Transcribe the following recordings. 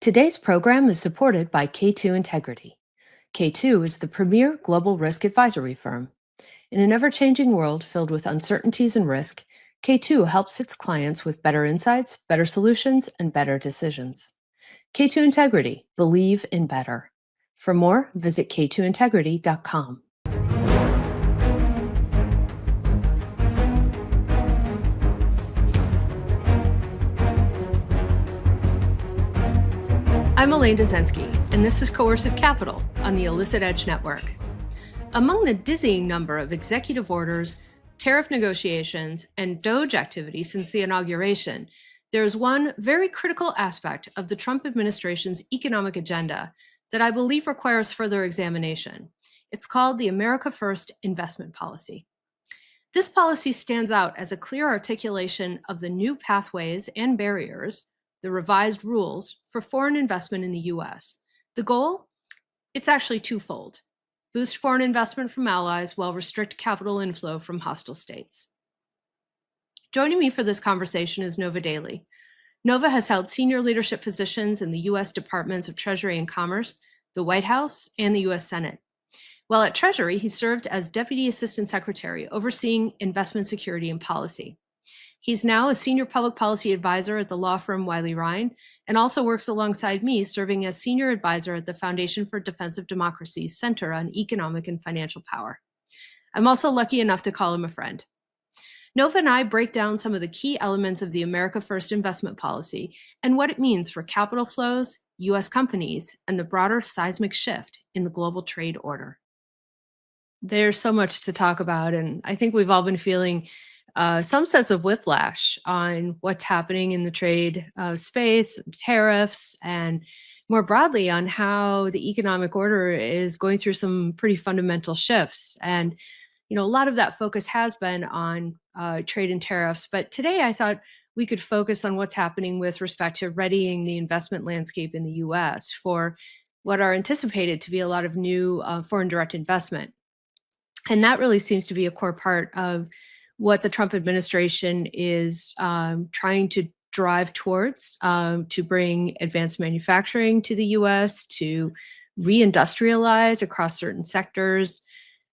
Today's program is supported by K2 Integrity. K2 is the premier global risk advisory firm. In an ever changing world filled with uncertainties and risk, K2 helps its clients with better insights, better solutions, and better decisions. K2 Integrity, believe in better. For more, visit k2integrity.com. I'm Elaine Dezenski, and this is Coercive Capital on the Illicit Edge Network. Among the dizzying number of executive orders, tariff negotiations, and Doge activity since the inauguration, there is one very critical aspect of the Trump administration's economic agenda that I believe requires further examination. It's called the America First investment policy. This policy stands out as a clear articulation of the new pathways and barriers, the revised rules for foreign investment in the US. The goal? It's actually twofold. Boost foreign investment from allies while restrict capital inflow from hostile states. Joining me for this conversation is Nova Daly. Nova has held senior leadership positions in the US Departments of Treasury and Commerce, the White House, and the US Senate. While at Treasury, he served as Deputy Assistant Secretary overseeing investment security and policy. He's now a senior public policy advisor at the law firm Wiley Rein and also works alongside me serving as senior advisor at the Foundation for Defense of Democracy's Center on Economic and Financial Power. I'm also lucky enough to call him a friend. Nova and I break down some of the key elements of the America First investment policy and what it means for capital flows, US companies, and the broader seismic shift in the global trade order. There's so much to talk about, and I think we've all been feeling some sense of whiplash on what's happening in the trade space, tariffs, and more broadly on how the economic order is going through some pretty fundamental shifts. And, a lot of that focus has been on trade and tariffs. But today I thought we could focus on what's happening with respect to readying the investment landscape in the US for what are anticipated to be a lot of new foreign direct investment. And that really seems to be a core part of what the Trump administration is trying to drive towards to bring advanced manufacturing to the US, to reindustrialize across certain sectors.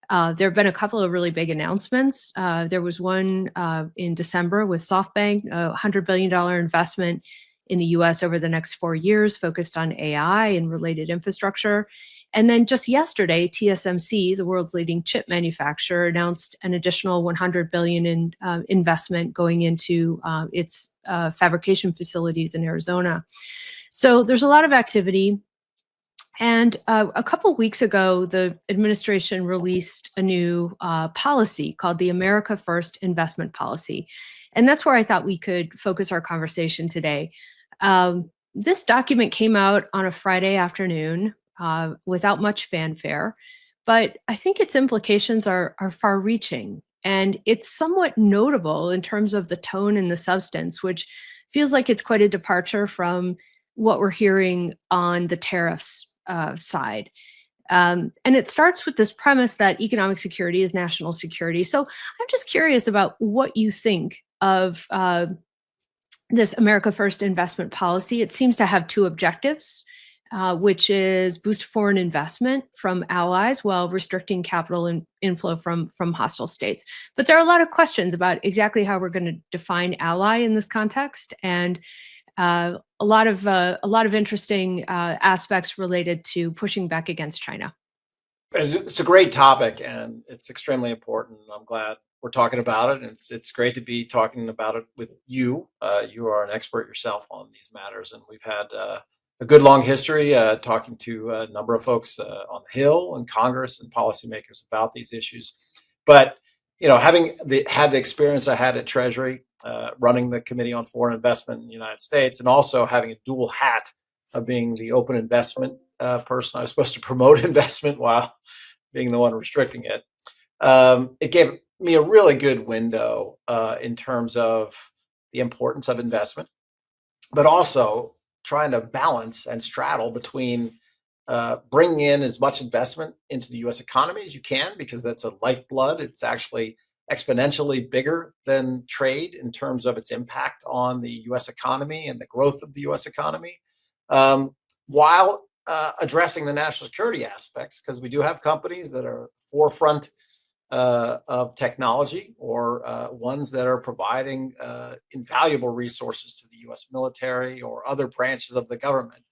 There have been a couple of really big announcements. There was one in December with SoftBank, a $100 billion investment in the US over the next 4 years focused on AI and related infrastructure. And then just yesterday, TSMC, the world's leading chip manufacturer, announced an additional $100 billion in investment going into its fabrication facilities in Arizona. So there's a lot of activity. And a couple weeks ago, the administration released a new policy called the America First investment policy. And that's where I thought we could focus our conversation today. This document came out on a Friday afternoon. Without much fanfare, but I think its implications are far-reaching, and it's somewhat notable in terms of the tone and the substance, which feels like it's quite a departure from what we're hearing on the tariffs side. And it starts with this premise that economic security is national security. So I'm just curious about what you think of this America First investment policy. It seems to have two objectives. Which is boost foreign investment from allies while restricting capital inflow from hostile states. But there are a lot of questions about exactly how we're going to define ally in this context, and a lot of interesting aspects related to pushing back against China. It's a great topic, and it's extremely important. I'm glad we're talking about it, and it's great to be talking about it with you. You are an expert yourself on these matters, and we've had a good long history talking to a number of folks on the Hill and Congress and policymakers about these issues. But having had the experience I had at Treasury, running the Committee on Foreign Investment in the United States, and also having a dual hat of being the open investment person, I was supposed to promote investment while being the one restricting it. It gave me a really good window in terms of the importance of investment, but also trying to balance and straddle between bringing in as much investment into the U.S. economy as you can, because that's a lifeblood. It's actually exponentially bigger than trade in terms of its impact on the U.S. economy and the growth of the U.S. economy. while addressing the national security aspects, because we do have companies that are forefront of technology, or ones that are providing invaluable resources to the U.S. military or other branches of the government,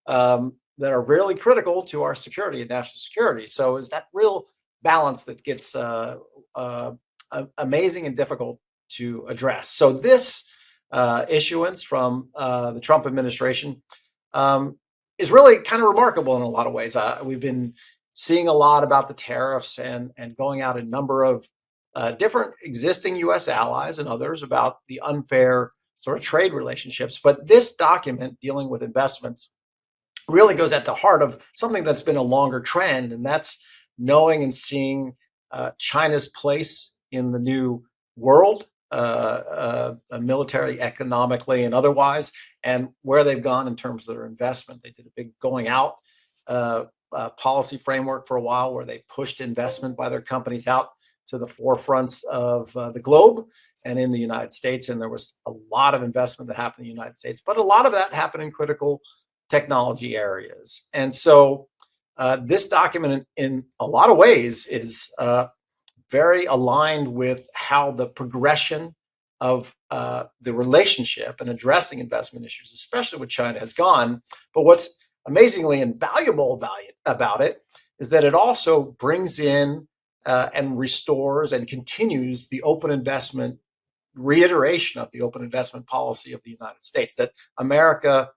that are really critical to our security and national security. So is that real balance that gets amazing and difficult to address. So this issuance from the Trump administration is really kind of remarkable in a lot of ways. We've been seeing a lot about the tariffs and going out a number of different existing U.S. allies and others about the unfair sort of trade relationships. But this document dealing with investments really goes at the heart of something that's been a longer trend, and that's knowing and seeing China's place in the new world, military, economically, and otherwise, and where they've gone in terms of their investment. They did a big going out policy framework for a while, where they pushed investment by their companies out to the forefronts of the globe and in the United States. And there was a lot of investment that happened in the United States, but a lot of that happened in critical technology areas. And so this document, in a lot of ways, is very aligned with how the progression of the relationship and addressing investment issues, especially with China, has gone. But what's amazingly invaluable about it is that it also brings in and restores and continues the open investment, reiteration of the open investment policy of the United States, that America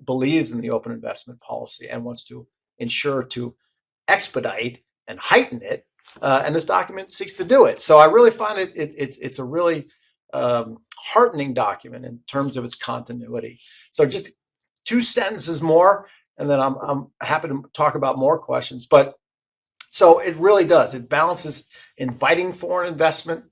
believes in the open investment policy and wants to ensure to expedite and heighten it. And this document seeks to do it. So I really find it's a really heartening document in terms of its continuity. So just 2 sentences more, and then I'm happy to talk about more questions. But so it really does. It balances inviting foreign investment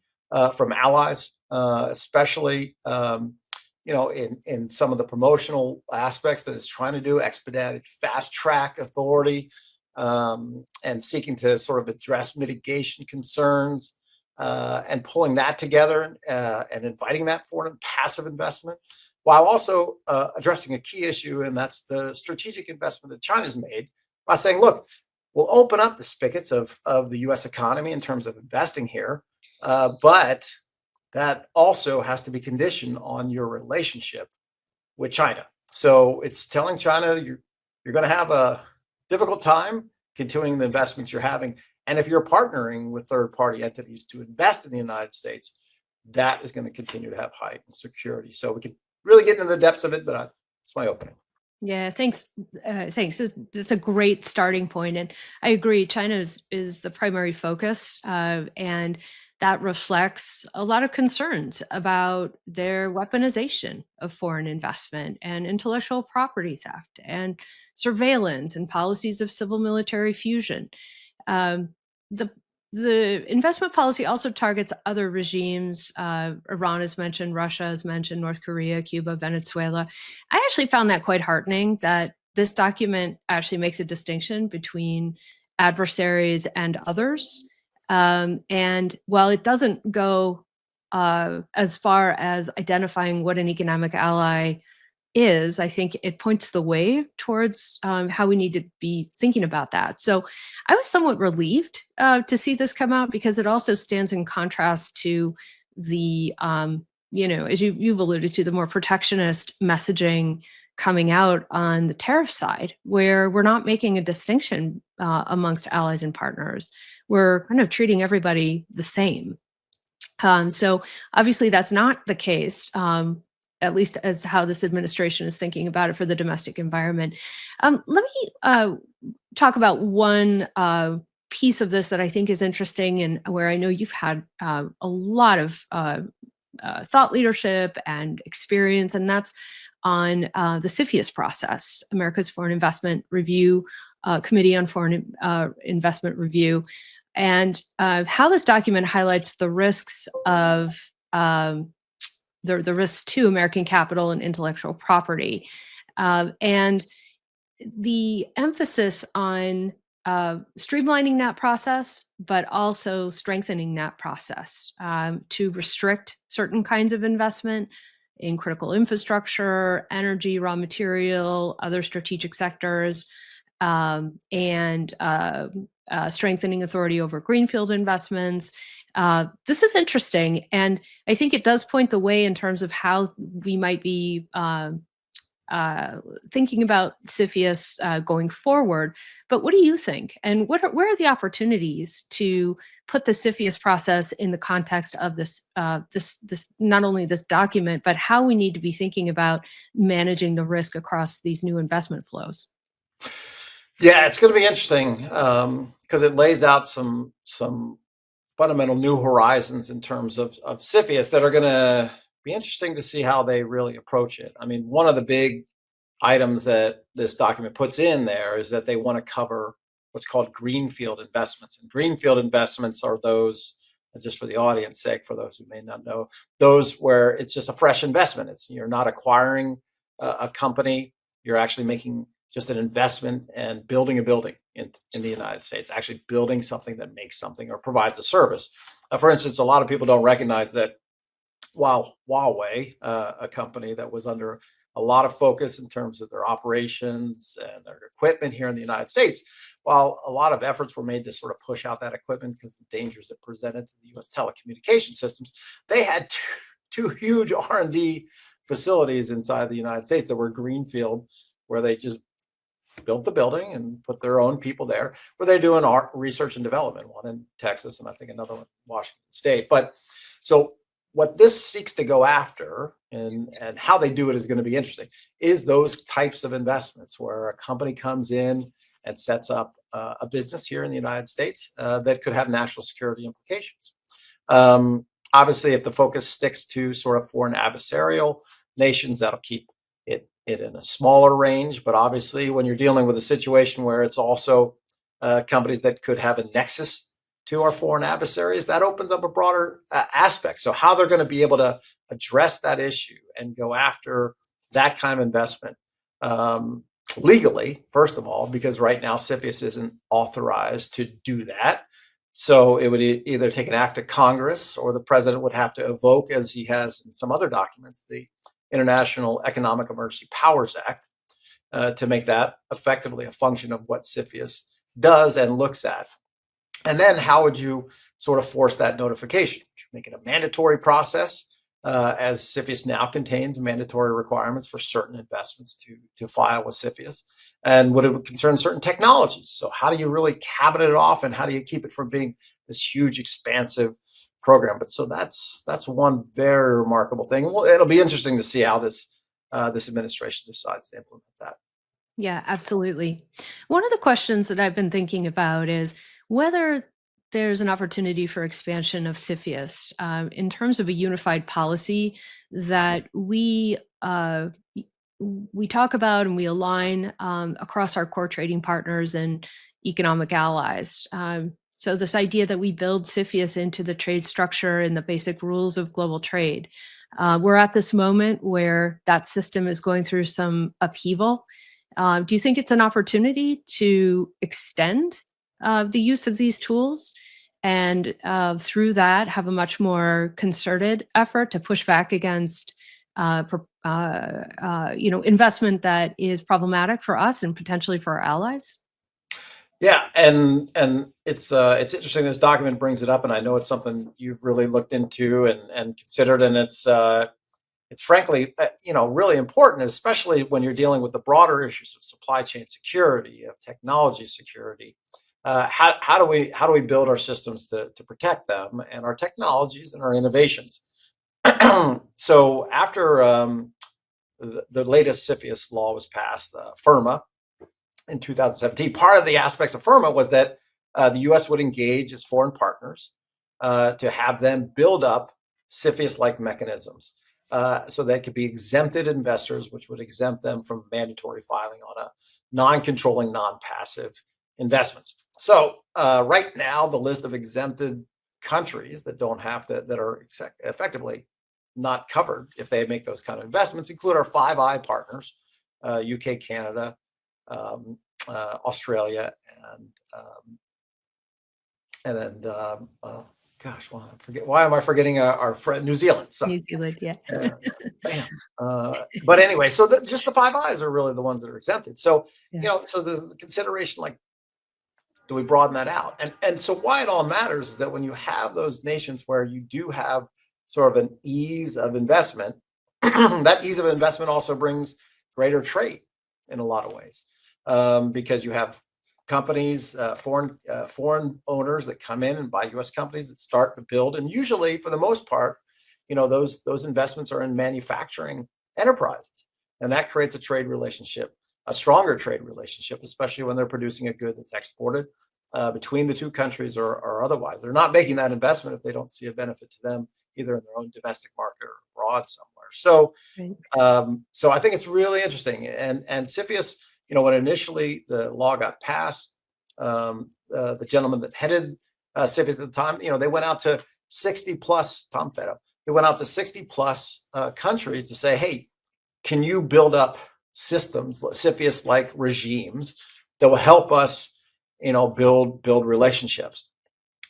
from allies, especially in some of the promotional aspects that it's trying to do, expedited, fast track authority, and seeking to sort of address mitigation concerns, and pulling that together, and inviting that foreign passive investment, while also addressing a key issue, and that's the strategic investment that China's made by saying, look, we'll open up the spigots of the U.S. economy in terms of investing here, but that also has to be conditioned on your relationship with China. So it's telling China you're going to have a difficult time continuing the investments you're having. And if you're partnering with third-party entities to invest in the United States, that is going to continue to have heightened security. So we could really get into the depths of it, but it's my opening. Yeah, thanks. Thanks. It's a great starting point. And I agree, China is the primary focus. And that reflects a lot of concerns about their weaponization of foreign investment and intellectual property theft and surveillance and policies of civil military fusion. The investment policy also targets other regimes. Iran is mentioned, Russia is mentioned, North Korea, Cuba, Venezuela. I actually found that quite heartening, that this document actually makes a distinction between adversaries and others. And while it doesn't go as far as identifying what an economic ally is, I think it points the way towards how we need to be thinking about that. So I was somewhat relieved to see this come out, because it also stands in contrast to the, as you've alluded to, the more protectionist messaging coming out on the tariff side, where we're not making a distinction amongst allies and partners. We're kind of treating everybody the same. So obviously that's not the case, at least as how this administration is thinking about it for the domestic environment. Let me talk about one piece of this that I think is interesting, and where I know you've had a lot of thought leadership and experience, and that's on the CFIUS process, America's Foreign Investment Review Committee on Foreign Investment Review, and how this document highlights the risks of the risks to American capital and intellectual property, and the emphasis on streamlining that process, but also strengthening that process to restrict certain kinds of investment, in critical infrastructure, energy, raw material, other strategic sectors, and strengthening authority over greenfield investments. This is interesting, and I think it does point the way in terms of how we might be thinking about CFIUS going forward. But what do you think? And where are the opportunities to put the CFIUS process in the context of this, this not only this document, but how we need to be thinking about managing the risk across these new investment flows? Yeah, it's going to be interesting because it lays out some fundamental new horizons in terms of CFIUS that are going to be interesting to see how they really approach it. I mean, one of the big items that this document puts in there is that they want to cover what's called greenfield investments. And greenfield investments are those, just for the audience sake, for those who may not know, those where it's just a fresh investment. You're not acquiring a company, you're actually making just an investment and building a building in the United States, actually building something that makes something or provides a service. For instance, a lot of people don't recognize that while Huawei, a company that was under a lot of focus in terms of their operations and their equipment here in the United States, while a lot of efforts were made to sort of push out that equipment because of the dangers it presented to the U.S. telecommunication systems, they had two huge R&D facilities inside the United States that were greenfield, where they just built the building and put their own people there, where they're doing art, research and development, one in Texas and I think another one in Washington State. But so what this seeks to go after and how they do it is going to be interesting, is those types of investments where a company comes in and sets up a business here in the United States that could have national security implications. Obviously, if the focus sticks to sort of foreign adversarial nations, that'll keep it in a smaller range. But obviously, when you're dealing with a situation where it's also companies that could have a nexus to our foreign adversaries, that opens up a broader aspect. So how they're going to be able to address that issue and go after that kind of investment legally, first of all, because right now CFIUS isn't authorized to do that. So it would either take an act of Congress, or the president would have to evoke, as he has in some other documents, the International Economic Emergency Powers Act, to make that effectively a function of what CFIUS does and looks at. And then how would you sort of force that notification? Would you make it a mandatory process, as CFIUS now contains mandatory requirements for certain investments to file with CFIUS? And would it concern certain technologies? So how do you really cabinet it off, and how do you keep it from being this huge, expansive program? But so that's one very remarkable thing. Well, it'll be interesting to see how this administration decides to implement that. Yeah, absolutely. One of the questions that I've been thinking about is whether there's an opportunity for expansion of CFIUS in terms of a unified policy that we talk about and we align across our core trading partners and economic allies. So this idea that we build CFIUS into the trade structure and the basic rules of global trade. We're at this moment where that system is going through some upheaval. Do you think it's an opportunity to extend the use of these tools, and through that have a much more concerted effort to push back against investment that is problematic for us and potentially for our allies? Yeah, and it's interesting. This document brings it up, and I know it's something you've really looked into and considered, and it's frankly really important, especially when you're dealing with the broader issues of supply chain security, of technology security. How do we build our systems to protect them and our technologies and our innovations? So after the latest CFIUS law was passed, FIRMA, in 2017, part of the aspects of FIRMA was that the U.S. would engage its foreign partners to have them build up CFIUS-like mechanisms so that could be exempted investors, which would exempt them from mandatory filing on a non-controlling, non-passive investments. So right now, the list of exempted countries that don't have to, that are effectively not covered if they make those kind of investments, include our Five Eye partners, UK, Canada, Australia, and then gosh, well, I forget. Why am I forgetting our friend New Zealand? So, New Zealand, yeah. bam. But anyway, so just the Five Eyes are really the ones that are exempted. So, Yeah. so there's a consideration like, do we broaden that out? And so why it all matters is that when you have those nations where you do have sort of an ease of investment, that ease of investment also brings greater trade in a lot of ways, because you have companies, foreign owners that come in and buy U.S. companies that start to build, and usually, for the most part, those investments are in manufacturing enterprises, and that creates a trade relationship, a stronger trade relationship, especially when they're producing a good that's exported between the two countries or otherwise. They're not making that investment if they don't see a benefit to them either in their own domestic market or abroad somewhere. So, Right. so I think it's really interesting. And CFIUS, when initially the law got passed, the gentleman that headed CFIUS at the time, they went out to 60 plus, Tom Fetto, they went out to 60 plus countries to say, hey, can you build up systems, CFIUS-like regimes that will help us, build relationships.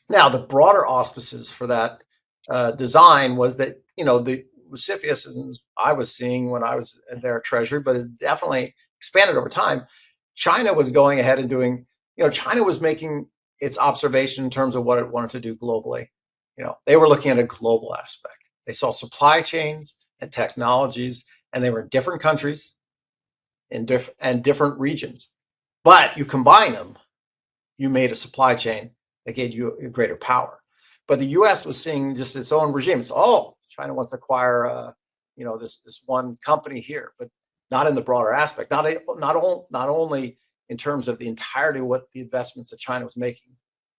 Now, the broader auspices for that design was that, the CFIUS I was seeing when I was there at Treasury, but it definitely expanded over time. China was going ahead and doing, China was making its observation in terms of what it wanted to do globally. They were looking at a global aspect. They saw supply chains and technologies, and they were in different countries and different regions. But you combine them, you made a supply chain that gave you a greater power. But the U.S. was seeing just its own regime. It's China wants to acquire, this one company here, but not in the broader aspect. Not only in terms of the entirety of what the investments that China was making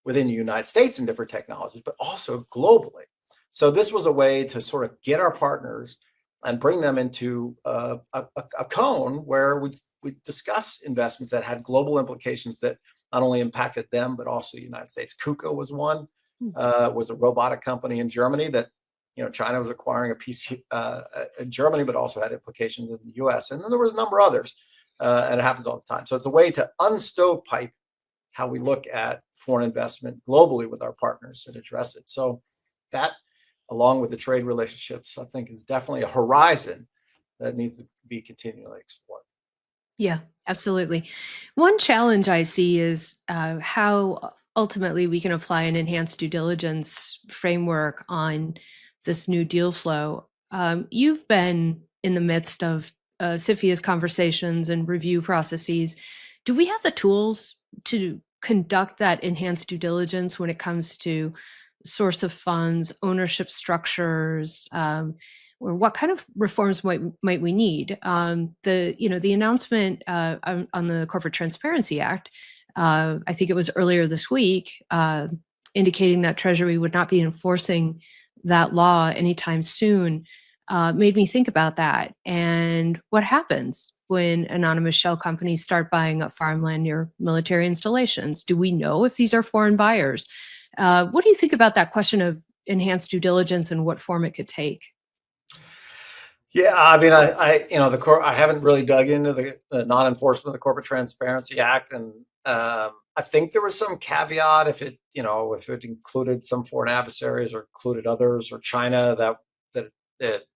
within the United States in different technologies, but also globally. So this was a way to sort of get our partners and bring them into a cone where we discuss investments that had global implications that not only impacted them, but also the United States. KUKA was one, was a robotic company in Germany that, China was acquiring a piece in Germany, but also had implications in the US. And then there was a number of others, and it happens all the time. So it's a way to unstovepipe how we look at foreign investment globally with our partners and address it. So that, along with the trade relationships, I think is definitely a horizon that needs to be continually explored. Yeah, absolutely. One challenge I see is how ultimately we can apply an enhanced due diligence framework on this new deal flow. You've been in the midst of CFIUS conversations and review processes. Do we have the tools to conduct that enhanced due diligence when it comes to source of funds, ownership structures, or what kind of reforms might we need? The announcement on the Corporate Transparency Act, I think it was earlier this week, indicating that Treasury would not be enforcing that law anytime soon, made me think about that and what happens when anonymous shell companies start buying up farmland near military installations. Do we know if these are foreign buyers? What do you think about that question of enhanced due diligence and what form it could take? Yeah, I mean, I haven't really dug into the non-enforcement of the Corporate Transparency Act, and I think there was some caveat if it included some foreign adversaries or included others or China that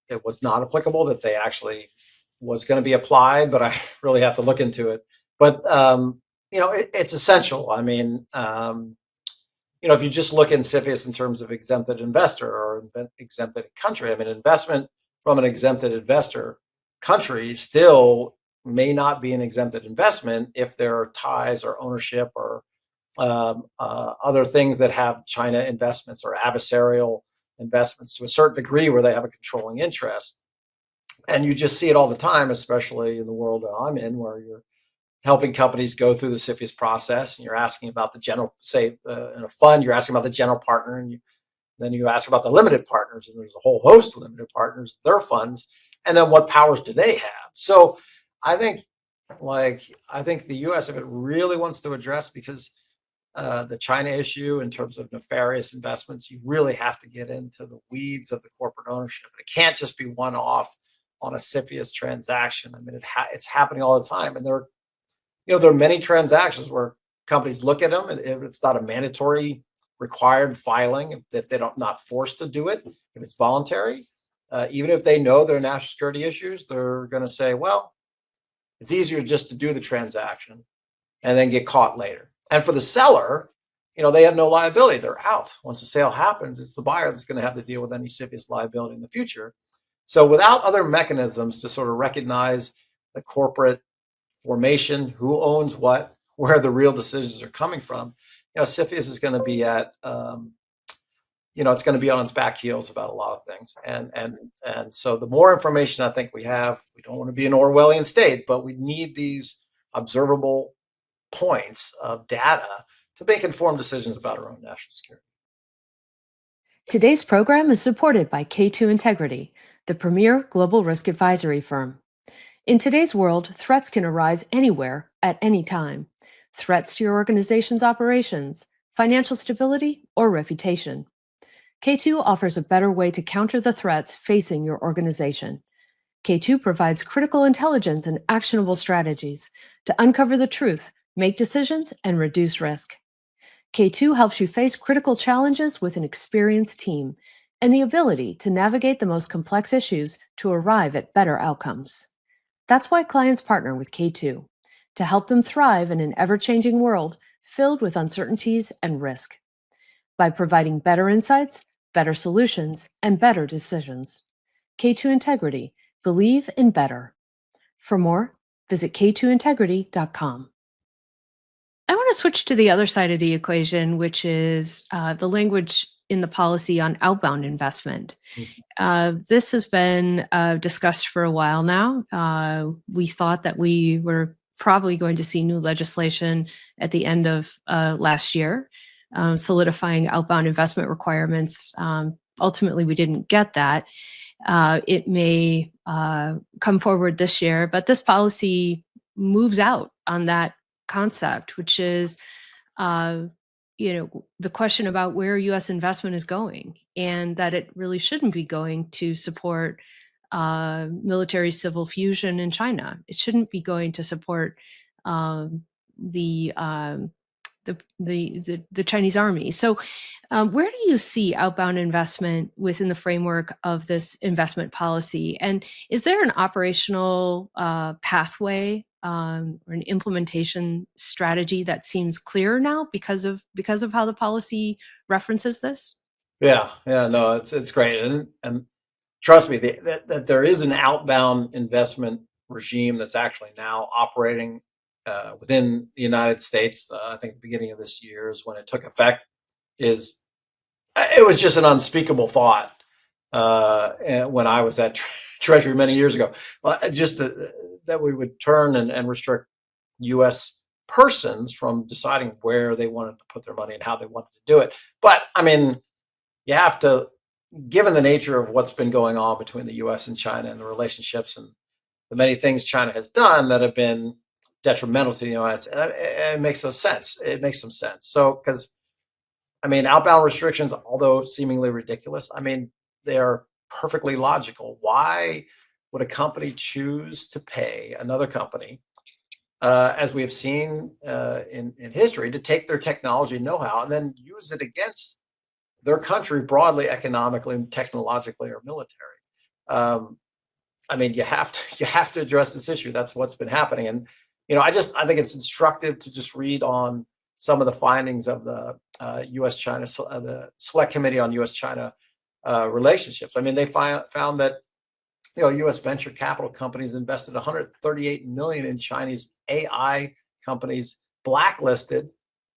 it was not applicable, that they actually was going to be applied, but I really have to look into it. But it's essential. I mean, if you just look in CFIUS in terms of exempted investor or exempted country, I mean, investment from an exempted investor country still may not be an exempted investment if there are ties or ownership or other things that have China investments or adversarial investments to a certain degree where they have a controlling interest. And you just see it all the time, especially in the world that I'm in, where you're helping companies go through the CFIUS process and you're asking about the general, say in a fund, you're asking about the general partner, and then you ask about the limited partners, and there's a whole host of limited partners, their funds, and then what powers do they have? So I think the U.S., if it really wants to address, because the China issue in terms of nefarious investments, you really have to get into the weeds of the corporate ownership. It can't just be one-off on a CFIUS transaction. I mean, it's happening all the time, and there are many transactions where companies look at them, and if it's not a mandatory required filing, if they're not forced to do it, if it's voluntary, even if they know there are national security issues, they're going to say, well, it's easier just to do the transaction and then get caught later. And for the seller, they have no liability. They're out. Once the sale happens, it's the buyer that's going to have to deal with any CFIUS liability in the future. So without other mechanisms to sort of recognize the corporate formation, who owns what, where the real decisions are coming from, CFIUS is going to be at, it's going to be on its back heels about a lot of things. And so the more information I think we have, we don't want to be an Orwellian state, but we need these observable points of data to make informed decisions about our own national security. Today's program is supported by K2 Integrity, the premier global risk advisory firm. In today's world, threats can arise anywhere at any time. Threats to your organization's operations, financial stability, or reputation. K2 offers a better way to counter the threats facing your organization. K2 provides critical intelligence and actionable strategies to uncover the truth, make decisions, and reduce risk. K2 helps you face critical challenges with an experienced team and the ability to navigate the most complex issues to arrive at better outcomes. That's why clients partner with K2, to help them thrive in an ever-changing world filled with uncertainties and risk. By providing better insights, better solutions, and better decisions. K2 Integrity. Believe in better. For more, visit k2integrity.com. I want to switch to the other side of the equation, which is the language in the policy on outbound investment. This has been discussed for a while now. We thought that we were probably going to see new legislation at the end of last year, solidifying outbound investment requirements. Ultimately, we didn't get that. It may come forward this year, but this policy moves out on that concept, which is, the question about where U.S. investment is going, and that it really shouldn't be going to support military-civil fusion in China. It shouldn't be going to support the Chinese army. So where do you see outbound investment within the framework of this investment policy? And is there an operational pathway or an implementation strategy that seems clearer now because of how the policy references this? Yeah, no, it's great. And trust me, that there is an outbound investment regime that's actually now operating within the United States. I think the beginning of this year is when it took effect. It was just an unspeakable thought when I was at Treasury many years ago. Just that we would turn and restrict U.S. persons from deciding where they wanted to put their money and how they wanted to do it. But I mean, you have to, given the nature of what's been going on between the U.S. and China and the relationships and the many things China has done that have been detrimental to the United States, it makes some sense. It makes some sense. So, because I mean, outbound restrictions, although seemingly ridiculous, I mean, they are perfectly logical. Why would a company choose to pay another company, as we have seen in history, to take their technology know-how and then use it against their country broadly, economically, technologically, or military? I mean, you have to address this issue. That's what's been happening. And I think it's instructive to just read on some of the findings of the U.S.-China, the Select Committee on U.S.-China relationships. I mean, they found that U.S. venture capital companies invested $138 million in Chinese AI companies blacklisted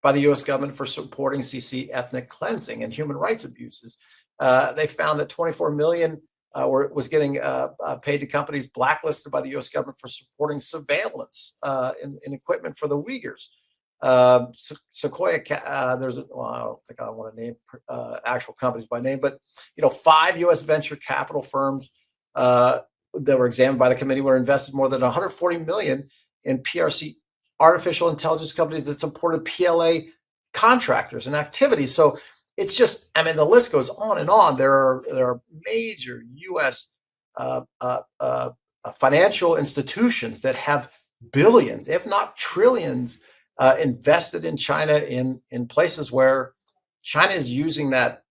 by the U.S. government for supporting CC ethnic cleansing and human rights abuses. They found that $24 million was getting paid to companies blacklisted by the U.S. government for supporting surveillance in equipment for the Uyghurs. Sequoia, I don't think I want to name actual companies by name, but 5 U.S. venture capital firms that were examined by the committee were invested more than $140 million in PRC artificial intelligence companies that supported PLA contractors and activities. So it's just, I mean, the list goes on and on. There are major U.S. Financial institutions that have billions, if not trillions, invested in China in places where China is using that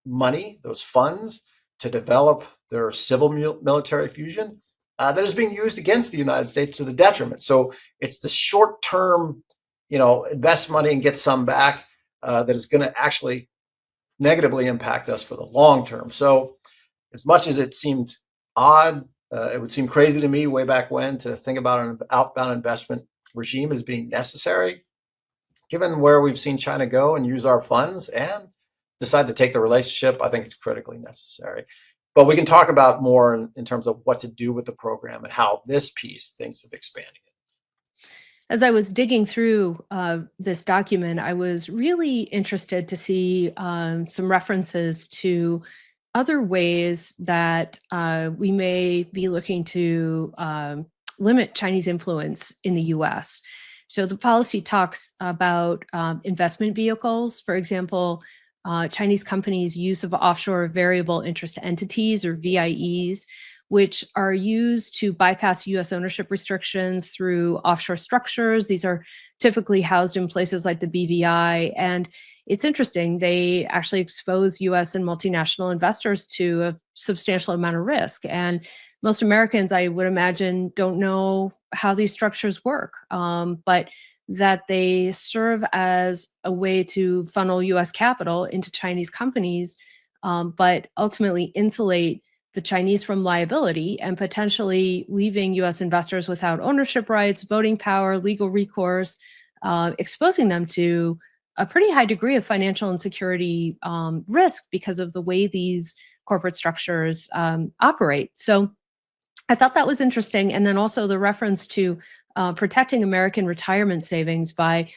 money, those funds, to develop their civil military fusion that is being used against the United States to the detriment. So it's the short-term, invest money and get some back that is going to actually negatively impact us for the long term. So as much as it seemed odd, it would seem crazy to me way back when to think about an outbound investment regime as being necessary. Given where we've seen China go and use our funds and decide to take the relationship, I think it's critically necessary. But we can talk about more in terms of what to do with the program and how this piece thinks of expanding it. As I was digging through this document, I was really interested to see some references to other ways that we may be looking to limit Chinese influence in the US. So the policy talks about investment vehicles, for example, Chinese companies' use of offshore variable interest entities, or VIEs, which are used to bypass US ownership restrictions through offshore structures. These are typically housed in places like the BVI. And it's interesting, they actually expose US and multinational investors to a substantial amount of risk. And most Americans, I would imagine, don't know how these structures work, but that they serve as a way to funnel US capital into Chinese companies, but ultimately insulate the Chinese from liability and potentially leaving US investors without ownership rights, voting power, legal recourse, exposing them to a pretty high degree of financial insecurity risk because of the way these corporate structures operate. So I thought that was interesting. And then also the reference to protecting American retirement savings by,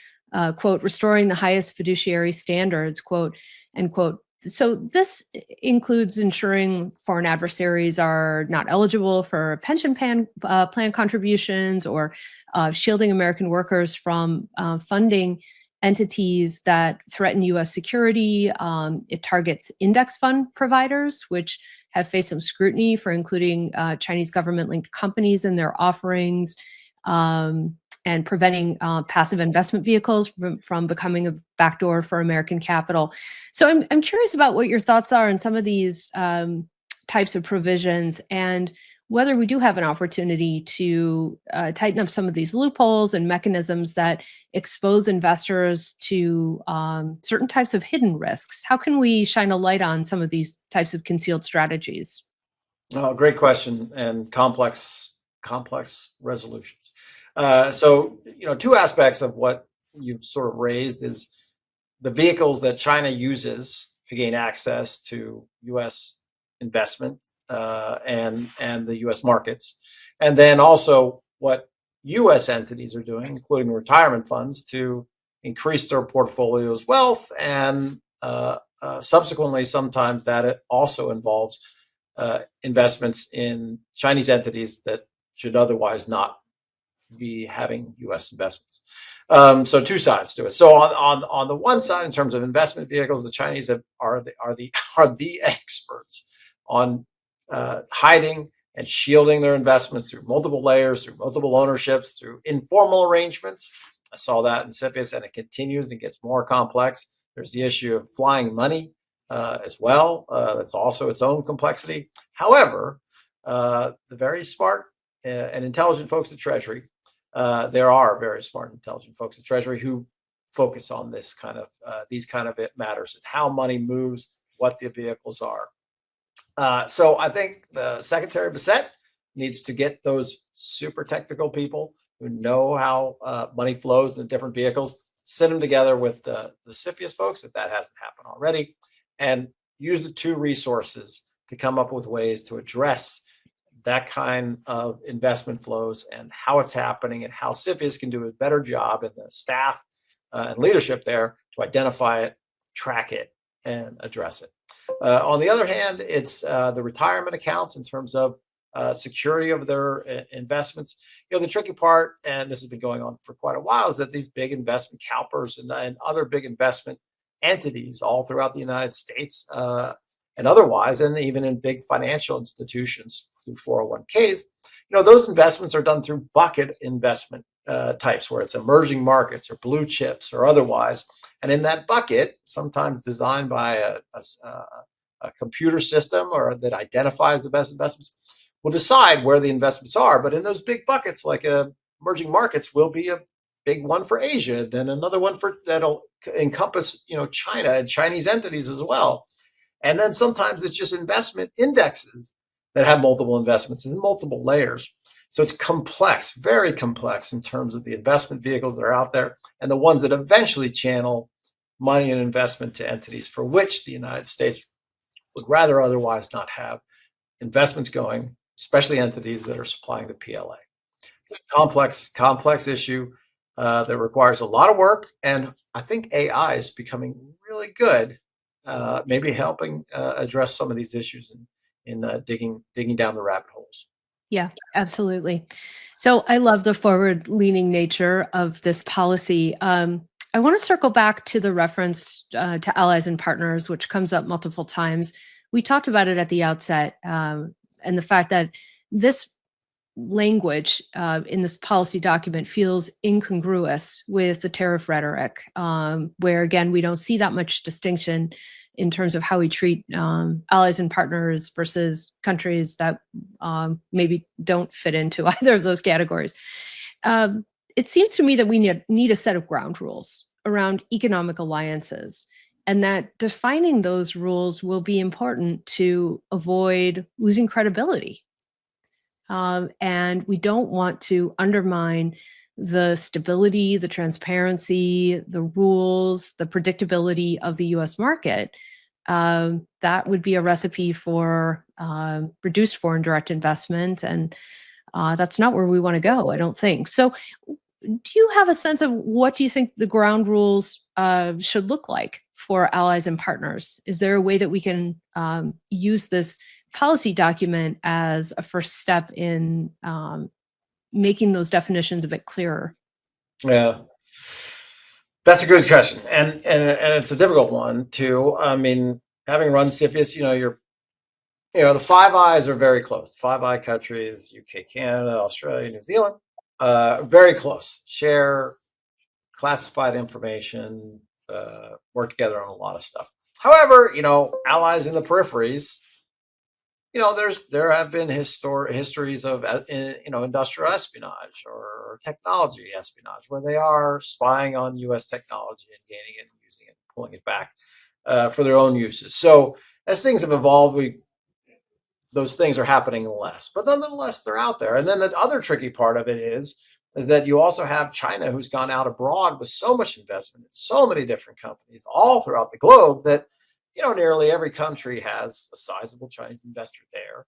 quote, restoring the highest fiduciary standards, quote, end quote. So this includes ensuring foreign adversaries are not eligible for pension plan contributions, or shielding American workers from funding entities that threaten US security. It targets index fund providers, which have faced some scrutiny for including Chinese government-linked companies in their offerings, and preventing passive investment vehicles from becoming a backdoor for American capital. So I'm curious about what your thoughts are on some of these types of provisions, and whether we do have an opportunity to tighten up some of these loopholes and mechanisms that expose investors to certain types of hidden risks. How can we shine a light on some of these types of concealed strategies? Oh, great question, and complex resolutions. So, two aspects of what you've sort of raised is the vehicles that China uses to gain access to U.S. investment and the U.S. markets, and then also what U.S. entities are doing, including retirement funds, to increase their portfolio's wealth, and subsequently, sometimes that it also involves investments in Chinese entities that should otherwise not be having U.S. investments. So two sides to it. So on the one side, in terms of investment vehicles, the Chinese are the experts on hiding and shielding their investments through multiple layers, through multiple ownerships, through informal arrangements. I saw that in CFIUS, and it continues and gets more complex. There's the issue of flying money as well. That's also its own complexity. However, the very smart and intelligent folks at Treasury, there are very smart and intelligent folks at Treasury who focus on these kind of matters, and how money moves, what the vehicles are. So I think the Secretary Bissett needs to get those super technical people who know how money flows in the different vehicles, sit them together with the CFIUS folks, if that hasn't happened already, and use the two resources to come up with ways to address that kind of investment flows and how it's happening, and how CFIUS can do a better job, and the staff and leadership there, to identify it, track it, and address it. On the other hand, it's the retirement accounts in terms of security of their investments. The tricky part, and this has been going on for quite a while, is that these big investment CalPERS and other big investment entities all throughout the United States and otherwise, and even in big financial institutions through 401ks, those investments are done through bucket investment types, where it's emerging markets or blue chips or otherwise. And in that bucket, sometimes designed by a computer system or that identifies the best investments, will decide where the investments are. But in those big buckets, like emerging markets, will be a big one for Asia, then another one for that'll encompass China and Chinese entities as well. And then sometimes it's just investment indexes that have multiple investments and multiple layers. So it's complex, very complex in terms of the investment vehicles that are out there and the ones that eventually channel money and investment to entities for which the United States would rather otherwise not have investments going, especially entities that are supplying the PLA. It's a complex issue that requires a lot of work. And I think AI is becoming really good, maybe helping address some of these issues in digging down the rabbit holes. Yeah, absolutely. So I love the forward-leaning nature of this policy. I want to circle back to the reference to allies and partners, which comes up multiple times. We talked about it at the outset, and the fact that this language in this policy document feels incongruous with the tariff rhetoric, where again, we don't see that much distinction in terms of how we treat allies and partners versus countries that maybe don't fit into either of those categories. It seems to me that we need a set of ground rules around economic alliances, and that defining those rules will be important to avoid losing credibility. And we don't want to undermine the stability, the transparency, the rules, the predictability of the US market. That would be a recipe for reduced foreign direct investment. And that's not where we want to go, I don't think. So do you have a sense of what do you think the ground rules should look like for allies and partners? Is there a way that we can use this policy document as a first step in making those definitions a bit clearer? Yeah, that's a good question, and it's a difficult one too. I mean, having run CFIUS, the Five Eyes are very close. The Five Eye countries: UK, Canada, Australia, New Zealand, very close. Share classified information, work together on a lot of stuff. However, allies in the peripheries. There have been histories of industrial espionage or technology espionage, where they are spying on U.S. technology and gaining it, and using it, pulling it back for their own uses. So as things have evolved, those things are happening less, but nonetheless they're out there. And then the other tricky part of it is that you also have China, who's gone out abroad with so much investment in so many different companies all throughout the globe that nearly every country has a sizable Chinese investor there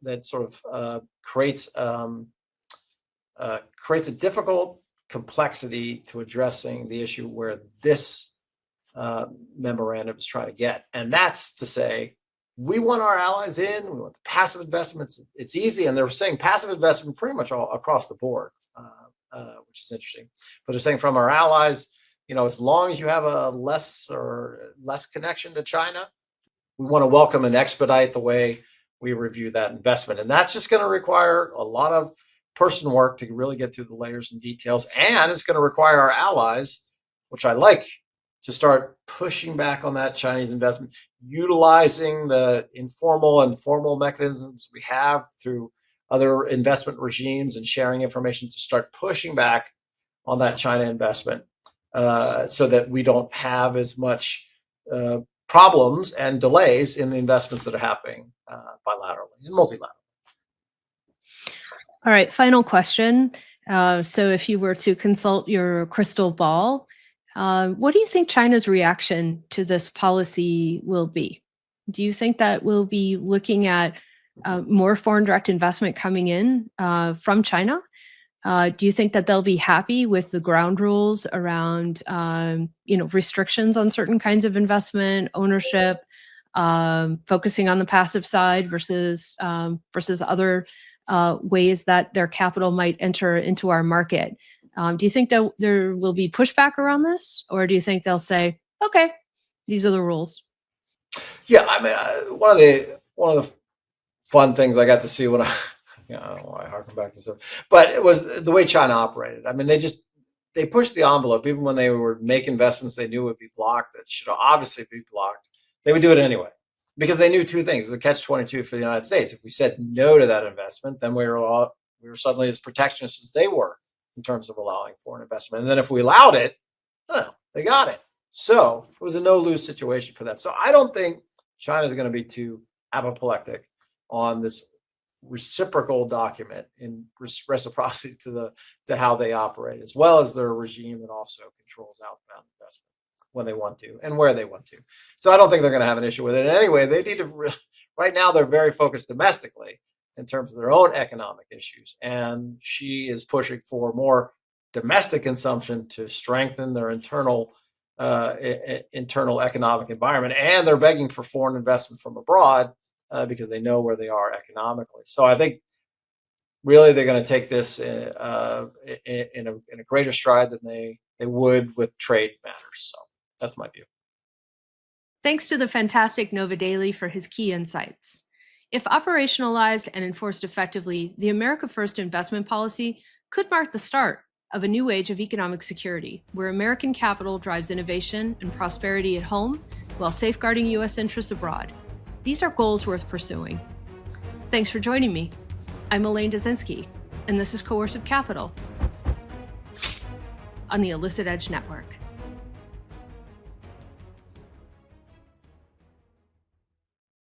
that sort of creates a difficult complexity to addressing the issue where this memorandum is trying to get. And that's to say, we want our allies in, we want the passive investments. It's easy. And they're saying passive investment pretty much all across the board, which is interesting. But they're saying from our allies, as long as you have a less connection to China, we want to welcome and expedite the way we review that investment. And that's just going to require a lot of person work to really get through the layers and details. And it's going to require our allies, which I like, to start pushing back on that Chinese investment, utilizing the informal and formal mechanisms we have through other investment regimes and sharing information to start pushing back on that China investment. So that we don't have as much problems and delays in the investments that are happening bilaterally and multilaterally. All right, final question. So if you were to consult your crystal ball, what do you think China's reaction to this policy will be? Do you think that we'll be looking at more foreign direct investment coming in from China? Do you think that they'll be happy with the ground rules around, restrictions on certain kinds of investment, ownership, focusing on the passive side versus other ways that their capital might enter into our market? Do you think that there will be pushback around this, or do you think they'll say, "Okay, these are the rules"? Yeah, I mean, one of the fun things I got to see when I don't know why I harken back to this, but it was the way China operated. I mean, they just they pushed the envelope, even when they would make investments they knew would be blocked, that should obviously be blocked. They would do it anyway, because they knew two things. It was a catch-22 for the United States. If we said no to that investment, then we were suddenly as protectionist as they were in terms of allowing foreign investment. And then if we allowed it, well, they got it. So it was a no-lose situation for them. So I don't think China is going to be too apoplectic on this reciprocal document in reciprocity to how they operate, as well as their regime that also controls outbound investment when they want to and where they want to. So I don't think they're going to have an issue with it. And anyway, they need to right now they're very focused domestically in terms of their own economic issues, and Xi is pushing for more domestic consumption to strengthen their internal economic environment, and they're begging for foreign investment from abroad because they know where they are economically. So I think really they're going to take this in a greater stride than they would with trade matters. So that's my view. Thanks to the fantastic Nova Daly for his key insights. If operationalized and enforced effectively, the America First investment policy could mark the start of a new age of economic security, where American capital drives innovation and prosperity at home while safeguarding U.S. interests abroad. These are goals worth pursuing. Thanks for joining me. I'm Elaine Dezenski, and this is Coercive Capital on the Illicit Edge Network.